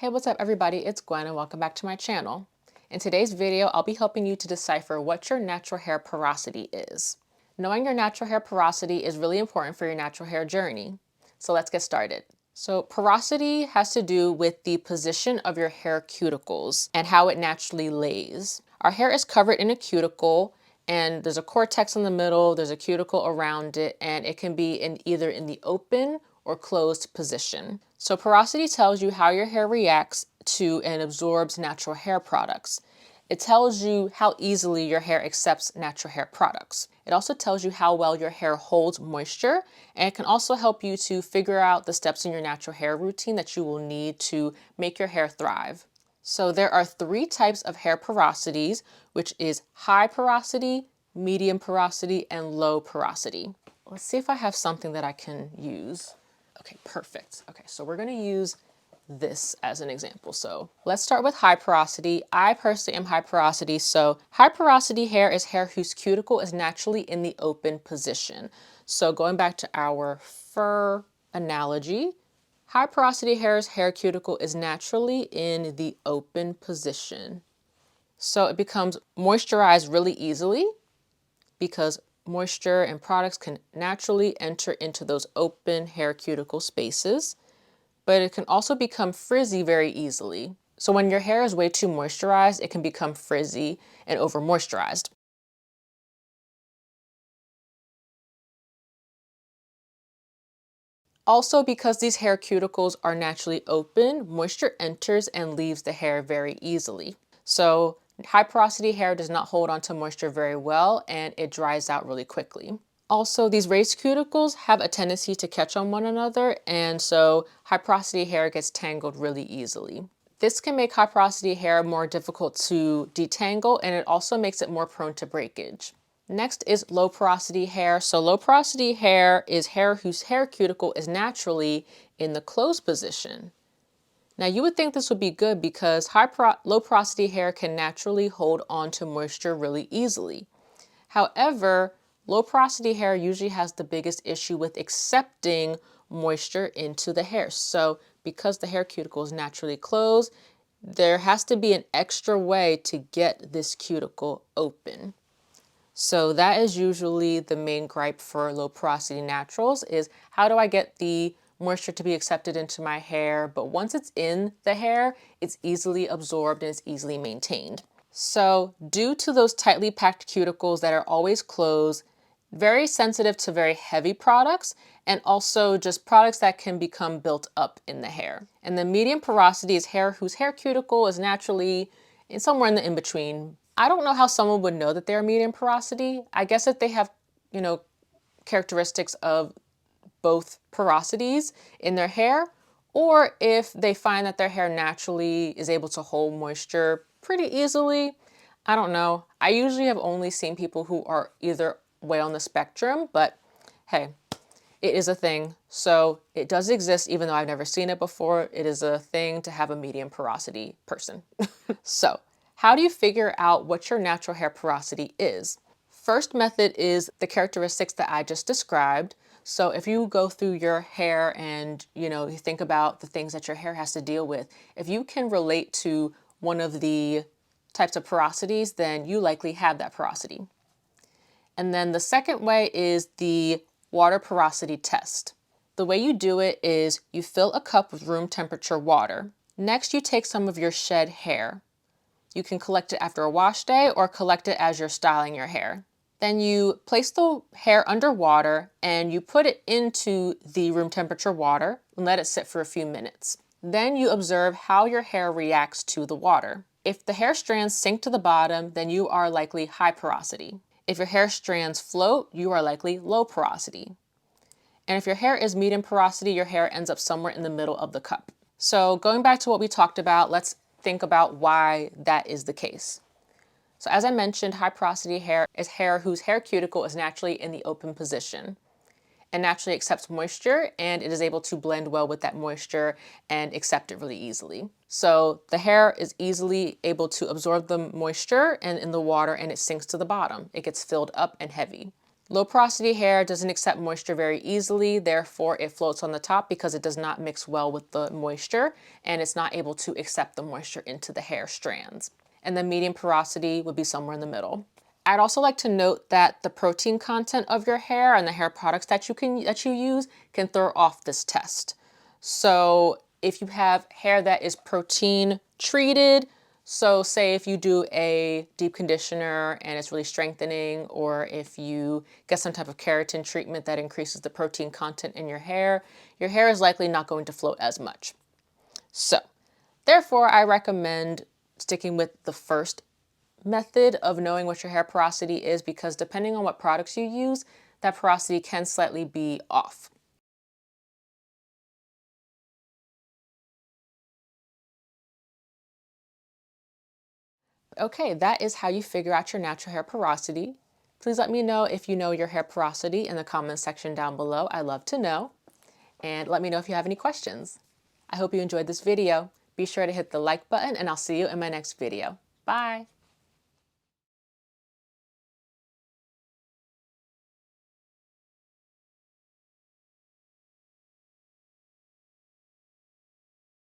Hey, what's up everybody? It's Gwen and welcome back to my channel. In today's video, I'll be helping you to decipher what your natural hair porosity is. Knowing your natural hair porosity is really important for your natural hair journey. So let's get started. So porosity has to do with the position of your hair cuticles and how it naturally lays. Our hair is covered in a cuticle and there's a cortex in the middle, there's a cuticle around it, and it can be either in the open or closed position. So porosity tells you how your hair reacts to and absorbs natural hair products. It tells you how easily your hair accepts natural hair products. It also tells you how well your hair holds moisture, and it can also help you to figure out the steps in your natural hair routine that you will need to make your hair thrive. So there are three types of hair porosities, which is high porosity, medium porosity, and low porosity. Let's see if I have something that I can use. Okay, perfect. Okay, so we're gonna use this as an example. So let's start with high porosity. I personally am high porosity. So high porosity hair is hair whose cuticle is naturally in the open position. So going back to our fur analogy, high porosity hair's hair cuticle is naturally in the open position. So it becomes moisturized really easily because moisture and products can naturally enter into those open hair cuticle spaces, but it can also become frizzy very easily. So when your hair is way too moisturized, it can become frizzy and over moisturized. Also, because these hair cuticles are naturally open, moisture enters and leaves the hair very easily. So high porosity hair does not hold onto moisture very well and it dries out really quickly. Also, these raised cuticles have a tendency to catch on one another, and so high porosity hair gets tangled really easily. This can make high porosity hair more difficult to detangle, and it also makes it more prone to breakage. Next is low porosity hair. So low porosity hair is hair whose hair cuticle is naturally in the closed position. Now you would think this would be good because low porosity hair can naturally hold on to moisture really easily. However, low porosity hair usually has the biggest issue with accepting moisture into the hair. So because the hair cuticle is naturally closed, there has to be an extra way to get this cuticle open. So that is usually the main gripe for low porosity naturals is how do I get the moisture to be accepted into my hair, but once it's in the hair, it's easily absorbed and it's easily maintained. So due to those tightly packed cuticles that are always closed, very sensitive to very heavy products, and also just products that can become built up in the hair. And the medium porosity is hair whose hair cuticle is naturally somewhere in the in-between. I don't know how someone would know that they're medium porosity. I guess if they have, characteristics of both porosities in their hair, or if they find that their hair naturally is able to hold moisture pretty easily. I don't know. I usually have only seen people who are either way on the spectrum, but hey, it is a thing. So it does exist even though I've never seen it before. It is a thing to have a medium porosity person. So how do you figure out what your natural hair porosity is? First method is the characteristics that I just described. So if you go through your hair and, you think about the things that your hair has to deal with, if you can relate to one of the types of porosities, then you likely have that porosity. And then the second way is the water porosity test. The way you do it is you fill a cup with room temperature water. Next, you take some of your shed hair. You can collect it after a wash day or collect it as you're styling your hair. Then you place the hair under water and you put it into the room temperature water and let it sit for a few minutes. Then you observe how your hair reacts to the water. If the hair strands sink to the bottom, then you are likely high porosity. If your hair strands float, you are likely low porosity. And if your hair is medium porosity, your hair ends up somewhere in the middle of the cup. So going back to what we talked about, let's think about why that is the case. So as I mentioned, high porosity hair is hair whose hair cuticle is naturally in the open position and naturally accepts moisture, and it is able to blend well with that moisture and accept it really easily. So the hair is easily able to absorb the moisture and in the water, and it sinks to the bottom. It gets filled up and heavy. Low porosity hair doesn't accept moisture very easily, therefore it floats on the top because it does not mix well with the moisture and it's not able to accept the moisture into the hair strands. And the medium porosity would be somewhere in the middle. I'd also like to note that the protein content of your hair and the hair products that you use can throw off this test. So if you have hair that is protein treated, so say if you do a deep conditioner and it's really strengthening, or if you get some type of keratin treatment that increases the protein content in your hair is likely not going to float as much. So therefore, I recommend sticking with the first method of knowing what your hair porosity is, because depending on what products you use, that porosity can slightly be off. Okay, that is how you figure out your natural hair porosity. Please let me know if you know your hair porosity in the comments section down below. I'd love to know. And let me know if you have any questions. I hope you enjoyed this video. Be sure to hit the like button and I'll see you in my next video. Bye.